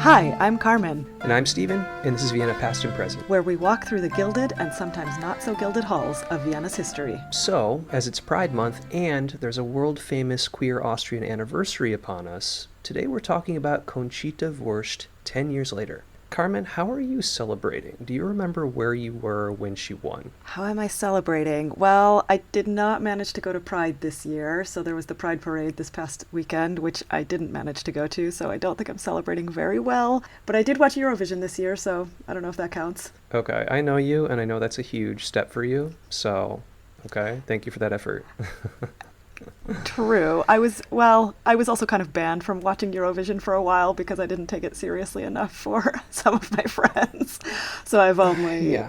Hi, I'm Carmen, And I'm Steven, and this is Vienna Past and Present. where we walk through the gilded and sometimes not so gilded halls of Vienna's history. So, as it's Pride Month and there's a world-famous queer Austrian anniversary upon us, today we're talking about Conchita Wurst 10 years later. Carmen, how are you celebrating? Do you remember where you were when she won? How am I celebrating? Well, I did not manage to go to Pride this year, so there was the Pride Parade this past weekend, which I didn't manage to go to, so I don't think I'm celebrating very well. But I did watch Eurovision this year, so I don't know if that counts. Okay, I know you, and I know that's a huge step for you, so, okay, thank you for that effort. True. I was also kind of banned from watching Eurovision for a while because I didn't take it seriously enough for some of my friends. So I've only,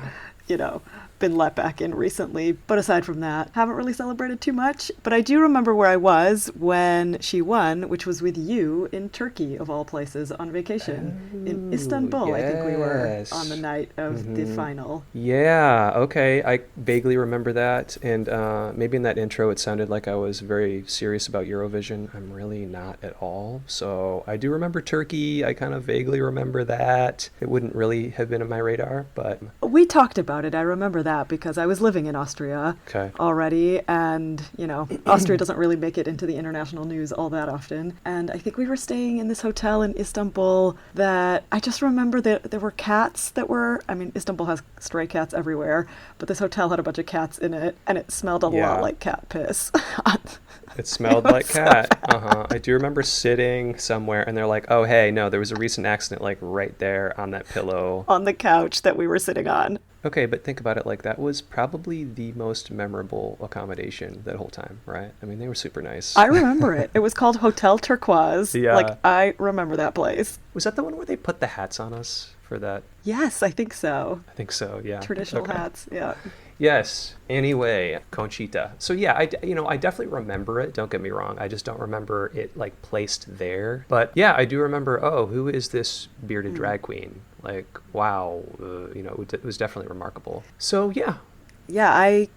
been let back in recently. But aside from that, haven't really celebrated too much. But I do remember where I was when she won, which was with you in Turkey, of all places, on vacation. In Istanbul, yes. I think we were on the night of the final. Yeah, okay, I vaguely remember that, and maybe in that intro it sounded like I was very serious about Eurovision. I'm really not at all, so I do remember Turkey. I kind of vaguely remember that. It wouldn't really have been on my radar, but... We talked about it, I remember that, because I was living in Austria already, and, Austria doesn't really make it into the international news all that often, and I think we were staying in this hotel in Istanbul that I just remember that there were cats Istanbul has stray cats everywhere, but this hotel had a bunch of cats in it, and it smelled a lot like cat piss. It smelled like cat. I do remember sitting somewhere, and they're like, oh, hey, no, there was a recent accident, like, right there on that pillow. On the couch that we were sitting on. Okay, but think about it, like, that was probably the most memorable accommodation that whole time, right? I mean, they were super nice. I remember it. It was called Hotel Turquoise. Yeah. Like, I remember that place. Was that the one where they put the hats on us for that? Yes, I think so. I think so, yeah. Traditional hats, yeah. Yes. Anyway, Conchita. So yeah, I definitely remember it. Don't get me wrong. I just don't remember it like placed there. But yeah, I do remember. Oh, who is this bearded drag queen? Like, wow. It was definitely remarkable. So yeah. Yeah, I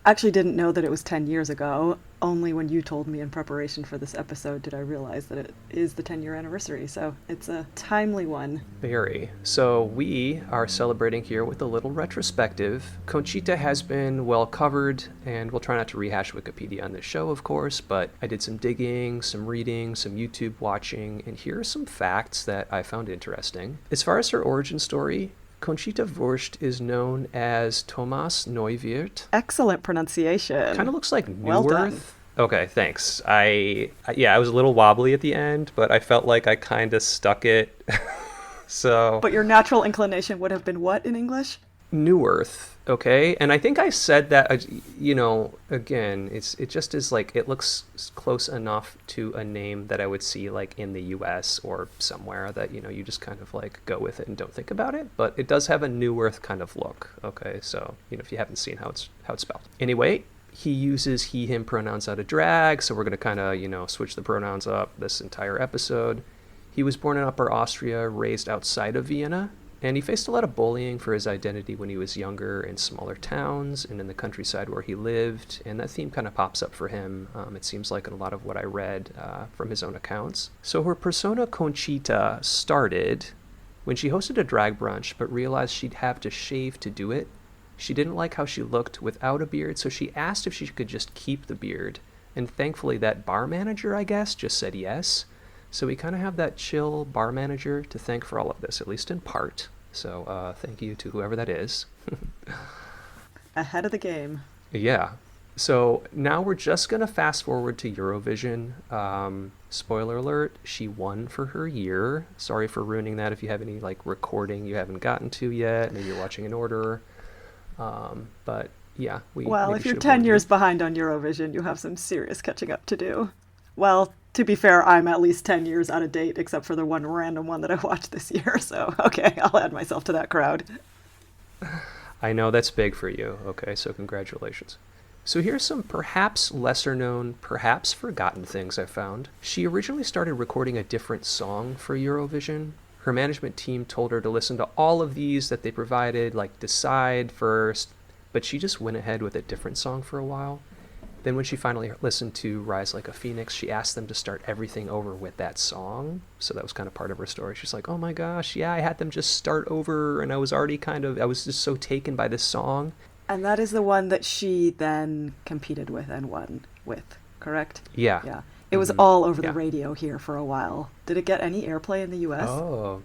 actually didn't know that it was 10 years ago. Only when you told me in preparation for this episode did I realize that it is the 10-year anniversary, so it's a timely one. Very. So we are celebrating here with a little retrospective. Conchita has been well covered, and we'll try not to rehash Wikipedia on this show, of course, but I did some digging, some reading, some YouTube watching, and here are some facts that I found interesting. As far as her origin story, Conchita Wurst is known as Thomas Neuwirth. Excellent pronunciation. Kind of looks like Neuwirth. Well done. Okay, thanks. I was a little wobbly at the end, but I felt like I kind of stuck it. So. But your natural inclination would have been what in English? Neuwirth. Okay, and I think I said that. Again, it just is like it looks close enough to a name that I would see like in the U.S. or somewhere that you just kind of like go with it and don't think about it. But it does have a Neuwirth kind of look. Okay, so if you haven't seen how it's spelled. Anyway, he uses he/him pronouns out of drag, so we're gonna kind of switch the pronouns up this entire episode. He was born in Upper Austria, raised outside of Vienna. And he faced a lot of bullying for his identity when he was younger in smaller towns and in the countryside where he lived. And that theme kind of pops up for him, it seems like, in a lot of what I read from his own accounts. So her persona Conchita started when she hosted a drag brunch, but realized she'd have to shave to do it. She didn't like how she looked without a beard, so she asked if she could just keep the beard. And thankfully that bar manager, I guess, just said yes. So we kind of have that chill bar manager to thank for all of this, at least in part. So thank you to whoever that is. Ahead of the game. Yeah. So now we're just going to fast forward to Eurovision. Spoiler alert, she won for her year. Sorry for ruining that if you have any recording you haven't gotten to yet. Maybe you're watching in order. But yeah. If you're 10 years behind on Eurovision, you have some serious catching up to do. Well, to be fair, I'm at least 10 years out of date, except for the one random one that I watched this year. So, okay, I'll add myself to that crowd. I know that's big for you. Okay, so congratulations. So here's some perhaps lesser known, perhaps forgotten things I found. She originally started recording a different song for Eurovision. Her management team told her to listen to all of these that they provided, decide first, but she just went ahead with a different song for a while. Then when she finally listened to Rise Like a Phoenix, she asked them to start everything over with that song. So that was kind of part of her story. She's like, oh my gosh, yeah, I had them just start over, and I was just so taken by this song. And that is the one that she then competed with and won with, correct? Yeah. Yeah. It was all over the radio here for a while. Did it get any airplay in the US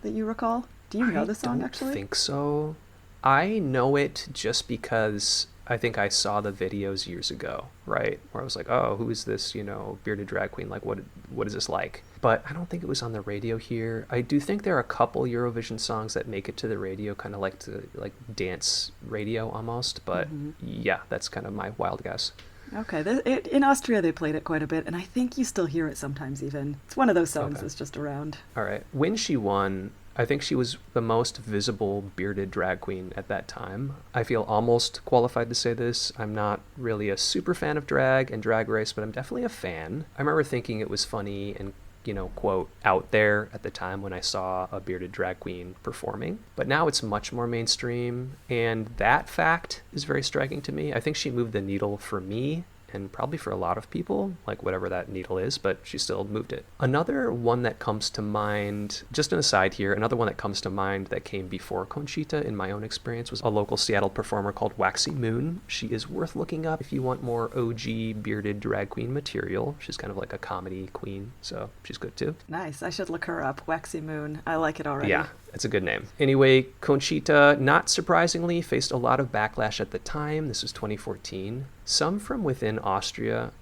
that you recall? Do you know the song, actually? I don't think so. I know it just because I think I saw the videos years ago, right? Where I was like, oh, who is this, bearded drag queen? Like, what is this like? But I don't think it was on the radio here. I do think there are a couple Eurovision songs that make it to the radio, kind of like dance radio almost. But yeah, that's kind of my wild guess. Okay, in Austria they played it quite a bit, and I think you still hear it sometimes even. It's one of those songs that's just around. All right. When she won, I think she was the most visible bearded drag queen at that time. I feel almost qualified to say this. I'm not really a super fan of drag and Drag Race, but I'm definitely a fan. I remember thinking it was funny and quote, out there at the time when I saw a bearded drag queen performing. But now it's much more mainstream, and that fact is very striking to me. I think she moved the needle for me, and probably for a lot of people, like whatever that needle is, but she still moved it. Another one that comes to mind, just an aside here, another one that comes to mind that came before Conchita in my own experience was a local Seattle performer called Waxy Moon. She is worth looking up if you want more OG bearded drag queen material. She's kind of like a comedy queen, so she's good too. Nice. I should look her up. Waxy Moon. I like it already. Yeah. It's a good name. Anyway, Conchita, not surprisingly, faced a lot of backlash at the time. This was 2014. Some from within Austria.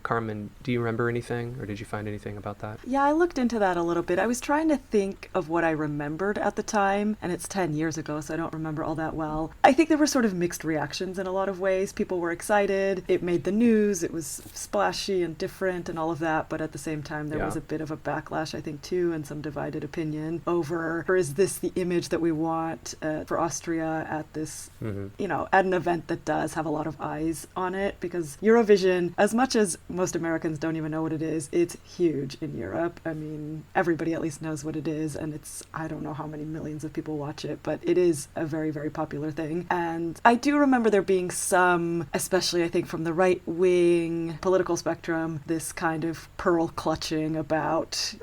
Carmen, do you remember anything, or did you find anything about that? Yeah, I looked into that a little bit. I was trying to think of what I remembered at the time, and it's 10 years ago, so I don't remember all that well. I think there were sort of mixed reactions in a lot of ways. People were excited. It made the news. It was splashy and different and all of that, but at the same time, there was a bit of a backlash, I think, too, and some divided opinion over, or is this the image that we want for Austria at this, at an event that does have a lot of eyes on it? Because Eurovision, as much as most Americans don't even know what it is, it's huge in Europe. I mean, everybody at least knows what it is, and I don't know how many millions of people watch it, but it is a very, very popular thing. And I do remember there being some, especially I think from the right-wing political spectrum, this kind of pearl clutching about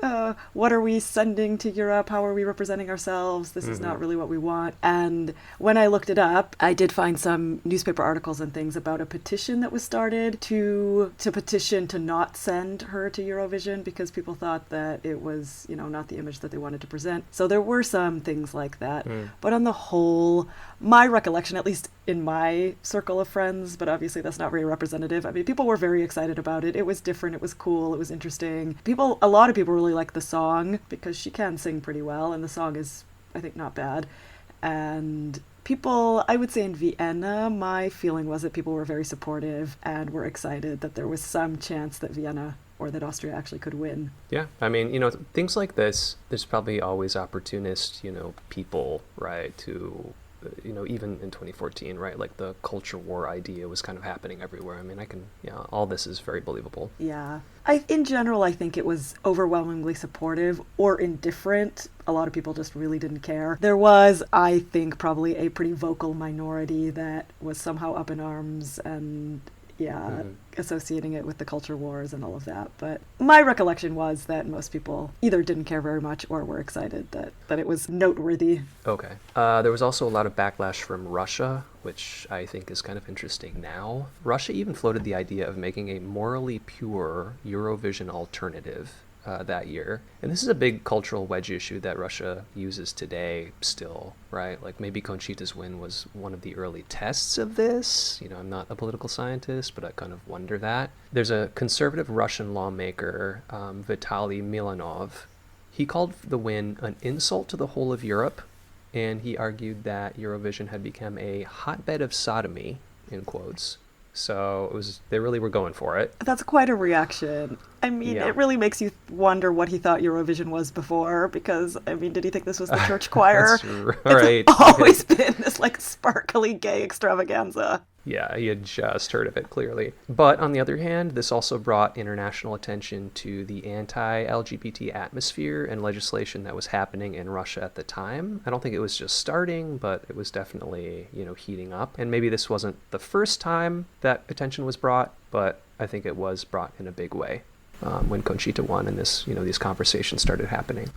what are we sending to Europe? How are we representing ourselves? This is not really what we want. And when I looked it up, I did find some newspaper articles and things about a petition that was started to petition to not send her to Eurovision because people thought that it was, not the image that they wanted to present. So there were some things like that. But on the whole, my recollection, at least in my circle of friends, but obviously that's not very representative. I mean, people were very excited about it. It was different. It was cool. It was interesting. A lot of people really liked the song because she can sing pretty well, and the song is, I think, not bad. And people, I would say in Vienna, my feeling was that people were very supportive and were excited that there was some chance that Vienna or that Austria actually could win. Yeah, I mean, things like this, there's probably always opportunist, people, right, to, even in 2014, right, like the culture war idea was kind of happening everywhere. I mean, all this is very believable. Yeah. In general, I think it was overwhelmingly supportive or indifferent. A lot of people just really didn't care. There was, I think, probably a pretty vocal minority that was somehow up in arms and associating it with the culture wars and all of that. But my recollection was that most people either didn't care very much or were excited that it was noteworthy. Okay. There was also a lot of backlash from Russia, which I think is kind of interesting now. Russia even floated the idea of making a morally pure Eurovision alternative that year. And this is a big cultural wedge issue that Russia uses today still, right? Like maybe Conchita's win was one of the early tests of this. I'm not a political scientist, but I kind of wonder that. There's a conservative Russian lawmaker, Vitaly Milanov. He called the win an insult to the whole of Europe, and he argued that Eurovision had become a hotbed of sodomy, in quotes. So they really were going for it. That's quite a reaction. I mean, It really makes you wonder what he thought Eurovision was before, because, I mean, did he think this was the church choir? That's right. It's always been this, sparkly gay extravaganza. Yeah, he had just heard of it, clearly. But on the other hand, this also brought international attention to the anti-LGBT atmosphere and legislation that was happening in Russia at the time. I don't think it was just starting, but it was definitely, heating up. And maybe this wasn't the first time that attention was brought, but I think it was brought in a big way when Conchita won and this, these conversations started happening.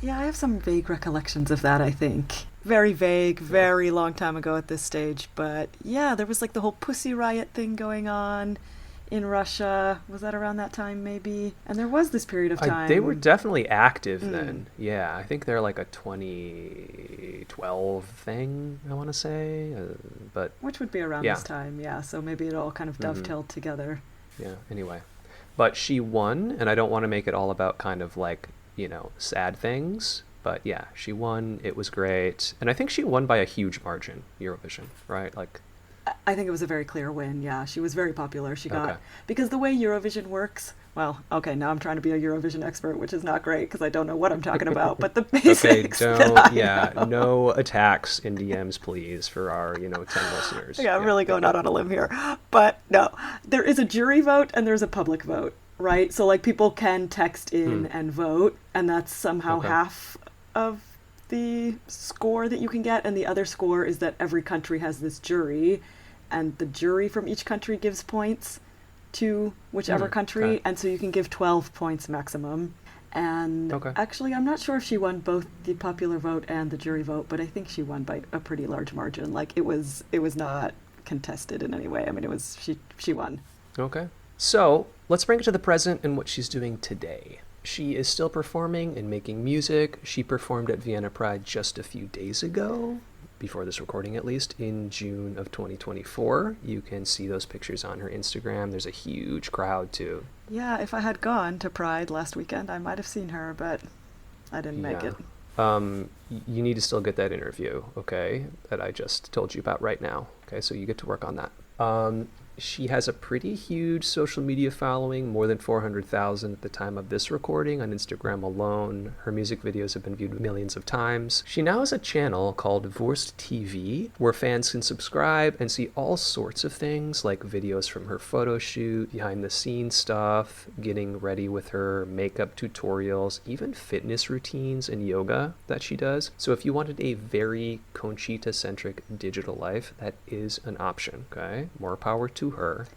Yeah, I have some vague recollections of that, I think. Very vague, very long time ago at this stage. But yeah, there was like the whole Pussy Riot thing going on in Russia. Was that around that time, maybe? And there was this period of time. They were definitely active then. Yeah, I think they're like a 2012 thing, I want to say. But which would be around this time, yeah. So maybe it all kind of dovetailed together. Yeah, anyway. But she won, and I don't want to make it all about kind of like, sad things. But yeah, she won. It was great. And I think she won by a huge margin, Eurovision, right? Like, I think it was a very clear win, yeah. She was very popular. She got... Because the way Eurovision works... Well, okay, now I'm trying to be a Eurovision expert, which is not great because I don't know what I'm talking about. But the basics no attacks in DMs, please, for our, 10 listeners. Yeah, I'm really going out on a limb here. But no, there is a jury vote and there's a public vote, right? So, like, people can text in and vote, and that's somehow half of the score that you can get. And the other score is that every country has this jury, and the jury from each country gives points to whichever country, and so you can give 12 points maximum. And actually, I'm not sure if she won both the popular vote and the jury vote, but I think she won by a pretty large margin. Like, it was not contested in any way. I mean, it was she won. Okay. So let's bring it to the present and what she's doing today. She is still performing and making music. She performed at Vienna Pride just a few days ago, before this recording at least, in June of 2024. You can see those pictures on her Instagram. There's a huge crowd too. Yeah, if I had gone to Pride last weekend, I might have seen her, but I didn't make it. You need to still get that interview, okay, that I just told you about right now. Okay, so you get to work on that. She has a pretty huge social media following, more than 400,000 at the time of this recording on Instagram alone. Her music videos have been viewed millions of times. She now has a channel called Wurst TV, where fans can subscribe and see all sorts of things, like videos from her photo shoot, behind the scenes stuff, getting ready with her, makeup tutorials, even fitness routines and yoga that she does. So if you wanted a very Conchita-centric digital life, that is an option, okay? More power to her.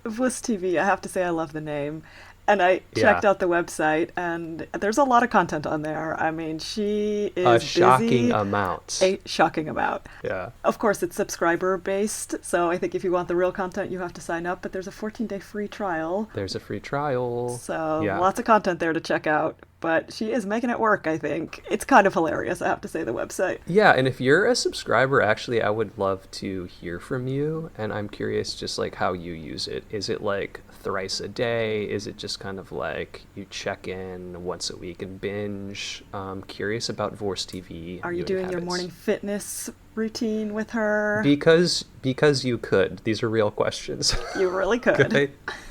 Wurst TV, I have to say I love the name. And I checked out the website, and there's a lot of content on there. I mean, she is a shocking busy. amount. A shocking amount. Yeah. Of course, it's subscriber-based, so I think if you want the real content, you have to sign up. But there's a 14-day free trial. There's a free trial. So lots of content there to check out. But she is making it work, I think. It's kind of hilarious, I have to say, the website. Yeah, and if you're a subscriber, actually, I would love to hear from you. And I'm curious just like how you use it. Is it like thrice a day? Is it just kind of like you check in once a week and binge? Curious about Wurst TV. Are you doing your morning fitness routine with her? Because you could. These are real questions. You really could. Okay.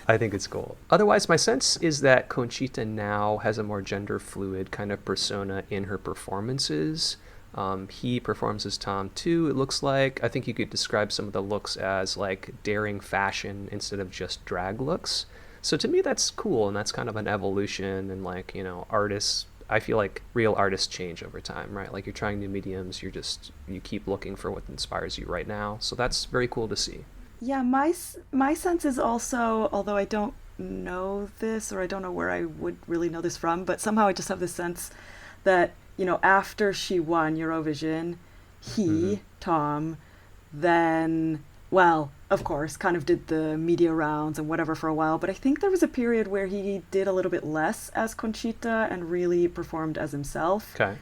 I think it's cool. Otherwise, my sense is that Conchita now has a more gender fluid kind of persona in her performances. He performs as Tom too, it looks like. I think you could describe some of the looks as like daring fashion instead of just drag looks. So to me, that's cool, and that's kind of an evolution, and like, artists, I feel like real artists change over time, right? Like, you're trying new mediums, you keep looking for what inspires you right now. So that's very cool to see. Yeah, my sense is also, although I don't know this, or I don't know where I would really know this from, but somehow I just have this sense that, after she won Eurovision, he, Tom, then, well, of course, kind of did the media rounds and whatever for a while, but I think there was a period where he did a little bit less as Conchita and really performed as himself. Okay.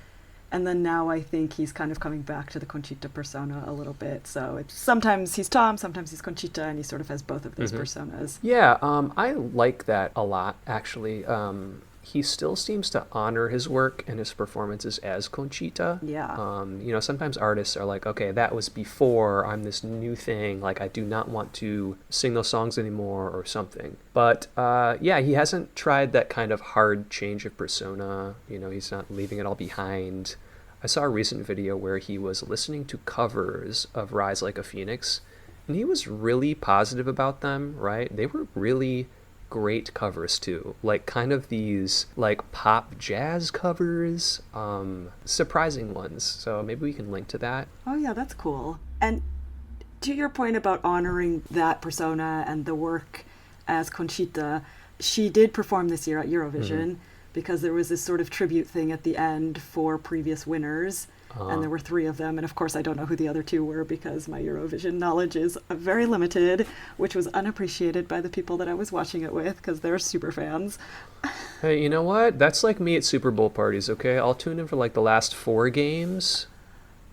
And then now I think he's kind of coming back to the Conchita persona a little bit. So it's sometimes he's Tom, sometimes he's Conchita, and he sort of has both of those personas. Yeah, I like that a lot, actually. He still seems to honor his work and his performances as Conchita. Yeah. Sometimes artists are like, okay, that was before, I'm this new thing, like I do not want to sing those songs anymore or something. But he hasn't tried that kind of hard change of persona. He's not leaving it all behind. I saw a recent video where he was listening to covers of Rise Like a Phoenix, and he was really positive about them, right? They were really great covers too, like kind of these like pop jazz covers, surprising ones. So maybe we can link to that. Oh yeah, that's cool. And to your point about honoring that persona and the work as Conchita, she did perform this year at Eurovision because there was this sort of tribute thing at the end for previous winners. And there were 3 of them. And of course, I don't know who the other 2 were because my Eurovision knowledge is very limited, which was unappreciated by the people that I was watching it with because they're super fans. Hey, you know what? That's like me at Super Bowl parties, okay? I'll tune in for like the last 4 games,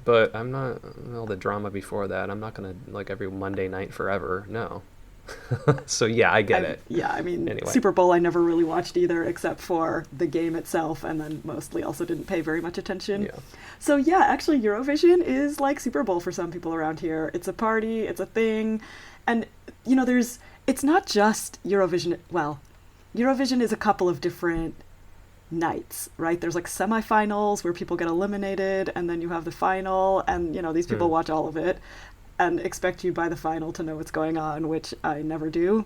but I'm not, all the drama before that. I'm not going to like every Monday night forever. No. So yeah, I get it. Yeah, I mean, anyway. Super Bowl I never really watched either, except for the game itself, and then mostly also didn't pay very much attention. Yeah. So yeah, actually Eurovision is like Super Bowl for some people around here. It's a party, it's a thing, and you know, it's not just Eurovision. Well, Eurovision is a couple of different nights, right? There's like semifinals where people get eliminated, and then you have the final, and you know, these people watch all of it and expect you by the final to know what's going on, which I never do.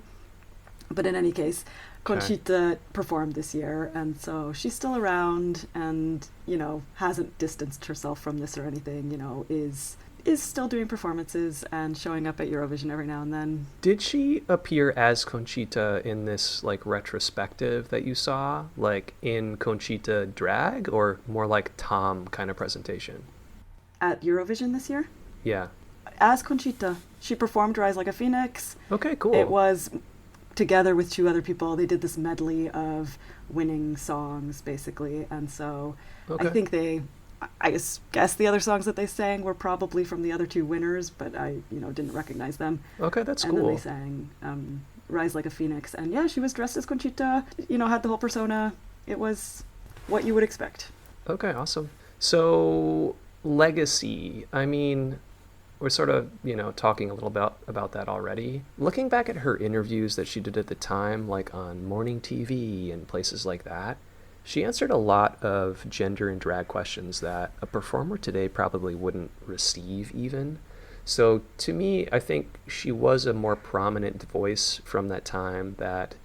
But in any case, Conchita performed this year, and so she's still around and, you know, hasn't distanced herself from this or anything, you know, is still doing performances and showing up at Eurovision every now and then. Did she appear as Conchita in this, like, retrospective that you saw, like, in Conchita drag, or more like Tom kind of presentation? At Eurovision this year? Yeah. As Conchita. She performed Rise Like a Phoenix. Okay, cool. It was together with 2 other people. They did this medley of winning songs, basically. And so I think I guess the other songs that they sang were probably from the other 2 winners, but I, you know, didn't recognize them. Okay, that's cool. And then they sang Rise Like a Phoenix. And yeah, she was dressed as Conchita, you know, had the whole persona. It was what you would expect. Okay, awesome. So, legacy. I mean, we're sort of, you know, talking a little about that already. Looking back at her interviews that she did at the time, like on morning TV and places like that, she answered a lot of gender and drag questions that a performer today probably wouldn't receive even. So to me, I think she was a more prominent voice from that time that,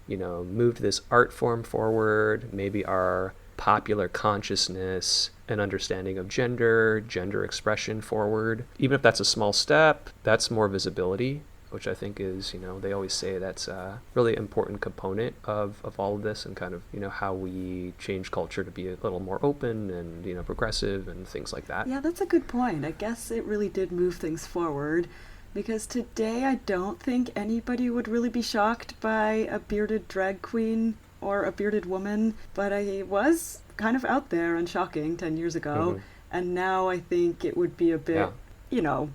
you know, moved this art form forward, maybe our popular consciousness and understanding of gender expression forward. Even if that's a small step, that's more visibility, which I think is, you know, they always say that's a really important component of all of this and kind of, you know, how we change culture to be a little more open and, you know, progressive and things like that. Yeah, that's a good point. I guess it really did move things forward because today I don't think anybody would really be shocked by a bearded drag queen or a bearded woman, but I was kind of out there and shocking 10 years ago, and now I think it would be a bit, you know,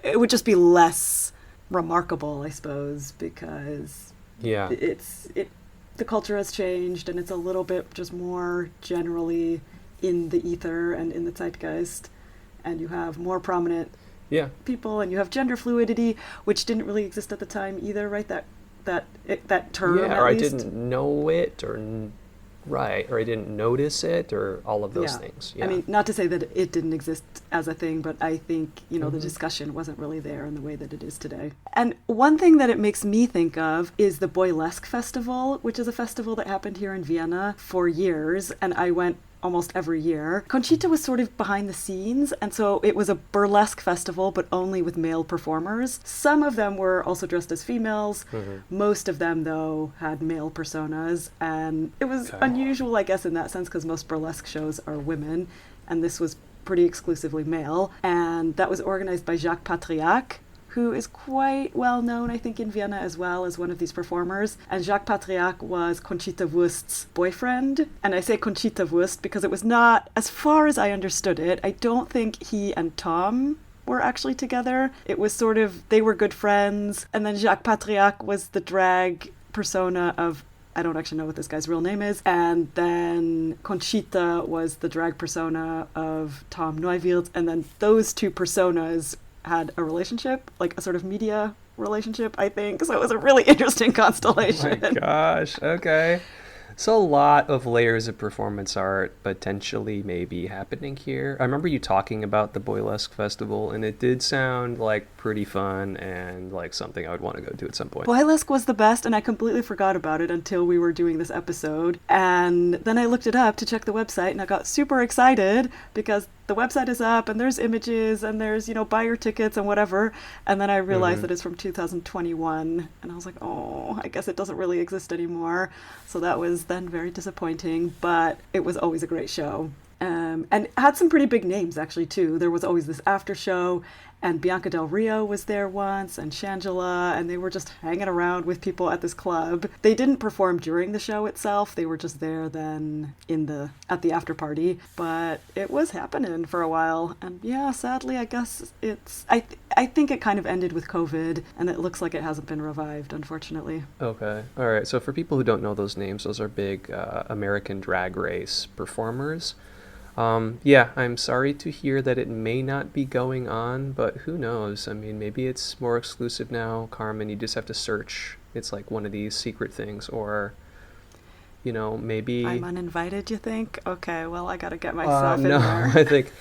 it would just be less remarkable, I suppose, because the culture has changed and it's a little bit just more generally in the ether and in the zeitgeist, and you have more prominent people, and you have gender fluidity, which didn't really exist at the time either, right? That term, or I didn't know it, or I didn't notice it, or all of those things. I mean, not to say that it didn't exist as a thing, but I think, you know, the discussion wasn't really there in the way that it is today. And one thing that it makes me think of is the Boylesque Festival, which is a festival that happened here in Vienna for years, and I went almost every year. Conchita was sort of behind the scenes, and so it was a burlesque festival, but only with male performers. Some of them were also dressed as females. Most of them, though, had male personas, and it was unusual, I guess, in that sense, because most burlesque shows are women, and this was pretty exclusively male. And that was organized by Jacques Patriac, who is quite well known, I think, in Vienna as well as one of these performers. And Jacques Patriac was Conchita Wurst's boyfriend. And I say Conchita Wurst because it was not, as far as I understood it, I don't think he and Tom were actually together. It was sort of, they were good friends. And then Jacques Patriac was the drag persona of, I don't actually know what this guy's real name is. And then Conchita was the drag persona of Tom Neuwirth. And then those 2 personas had a relationship, like a sort of media relationship, I think. So it was a really interesting constellation. Oh my gosh, okay. So a lot of layers of performance art potentially maybe happening here. I remember you talking about the Boylesque Festival, and it did sound like pretty fun and like something I would want to go to at some point. Boylesque was the best, and I completely forgot about it until we were doing this episode. And then I looked it up to check the website, and I got super excited because the website is up and there's images and there's, buy your tickets and whatever. And then I realized that it's from 2021. And I was like, oh, I guess it doesn't really exist anymore. So that was then very disappointing, but it was always a great show. And had some pretty big names, actually, too. There was always this after show, and Bianca Del Rio was there once, and Shangela, and they were just hanging around with people at this club. They didn't perform during the show itself. They were just there then at the after party. But it was happening for a while. And yeah, sadly, I guess I think it kind of ended with COVID, and it looks like it hasn't been revived, unfortunately. Okay. All right. So for people who don't know those names, those are big American Drag Race performers. Yeah, I'm sorry to hear that it may not be going on, but who knows? I mean, maybe it's more exclusive now, Carmen. You just have to search. It's like one of these secret things, or, maybe... I'm uninvited, you think? Okay, well, I gotta get myself in no, there. I think...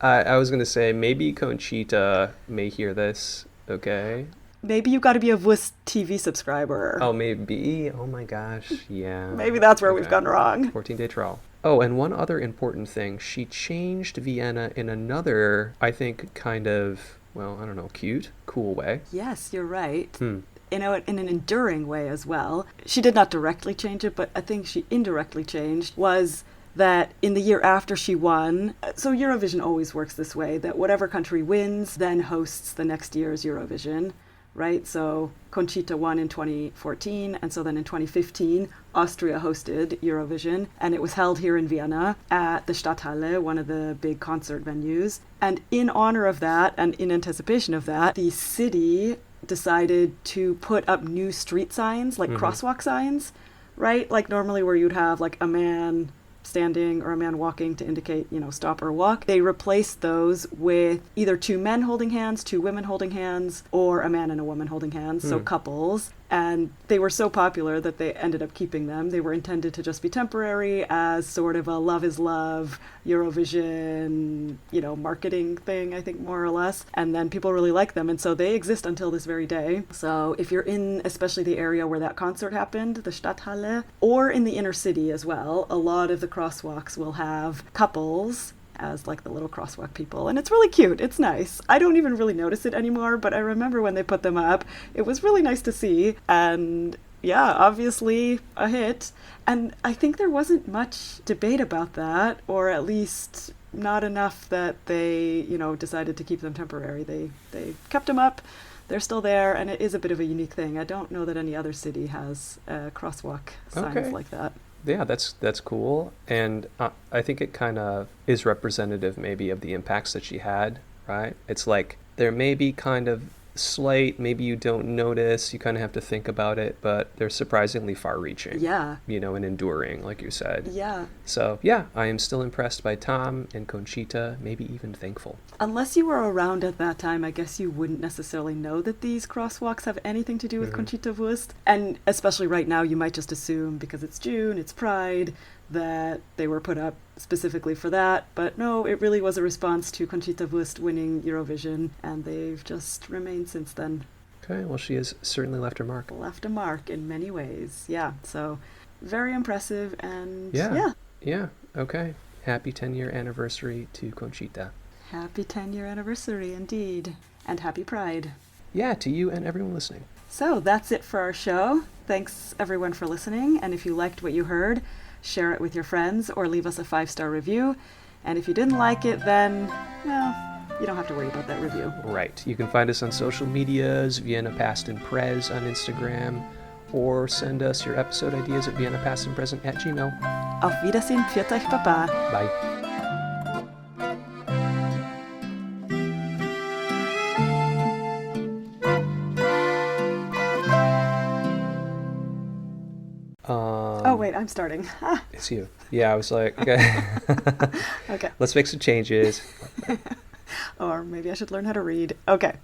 I was going to say, maybe Conchita may hear this, okay? Maybe you gotta be a Wurst TV subscriber. Oh, maybe? Oh my gosh, yeah. Maybe that's where we've gone wrong. 14-day trial. Oh, and one other important thing. She changed Vienna in another, I think, kind of, well, I don't know, cute, cool way. Yes, you're right. In an enduring way as well. She did not directly change it, but I think she indirectly changed was that in the year after she won, so Eurovision always works this way, that whatever country wins then hosts the next year's Eurovision. Right? So Conchita won in 2014, and so then in 2015, Austria hosted Eurovision, and it was held here in Vienna at the Stadthalle, one of the big concert venues. And in honor of that, and in anticipation of that, the city decided to put up new street signs, like crosswalk signs, right? Like normally where you'd have like a man standing or a man walking to indicate, stop or walk. They replaced those with either two men holding hands, two women holding hands, or a man and a woman holding hands, so couples. And they were so popular that they ended up keeping them. They were intended to just be temporary as sort of a love is love Eurovision, marketing thing, I think, more or less. And then people really like them. And so they exist until this very day. So if you're in especially the area where that concert happened, the Stadthalle, or in the inner city as well, a lot of the crosswalks will have couples as like the little crosswalk people, and it's really cute. It's nice. I don't even really notice it anymore, but I remember when they put them up, it was really nice to see, and yeah, obviously a hit. And I think there wasn't much debate about that, or at least not enough that they, decided to keep them temporary. They kept them up. They're still there, and it is a bit of a unique thing. I don't know that any other city has crosswalk signs like that. Yeah, that's cool. And I think it kind of is representative maybe of the impacts that she had, right? It's like there may be kind of slight, maybe you don't notice, you kind of have to think about it, but they're surprisingly far-reaching. Yeah. And enduring, like you said. Yeah. So, yeah, I am still impressed by Tom and Conchita, maybe even thankful. Unless you were around at that time, I guess you wouldn't necessarily know that these crosswalks have anything to do with Conchita Wurst. And especially right now, you might just assume, because it's June, it's Pride, that they were put up specifically for that. But no, it really was a response to Conchita Wurst winning Eurovision, and they've just remained since then. Okay, well, she has certainly left her mark. Left a mark in many ways, yeah. So very impressive, and Yeah, okay. Happy 10-year anniversary to Conchita. Happy 10-year anniversary, indeed. And happy Pride. Yeah, to you and everyone listening. So that's it for our show. Thanks, everyone, for listening. And if you liked what you heard, share it with your friends or leave us a 5-star review. And if you didn't like it, then, well, you don't have to worry about that review. Right. You can find us on social medias, Vienna Past and Prez on Instagram, or send us your episode ideas at viennapastandpresent@gmail.com. Auf Wiedersehen, pfiat euch, Baba. Bye. Oh, wait, I'm starting. It's you. Yeah, I was like, okay. Okay. Let's make some changes. Or maybe I should learn how to read. Okay.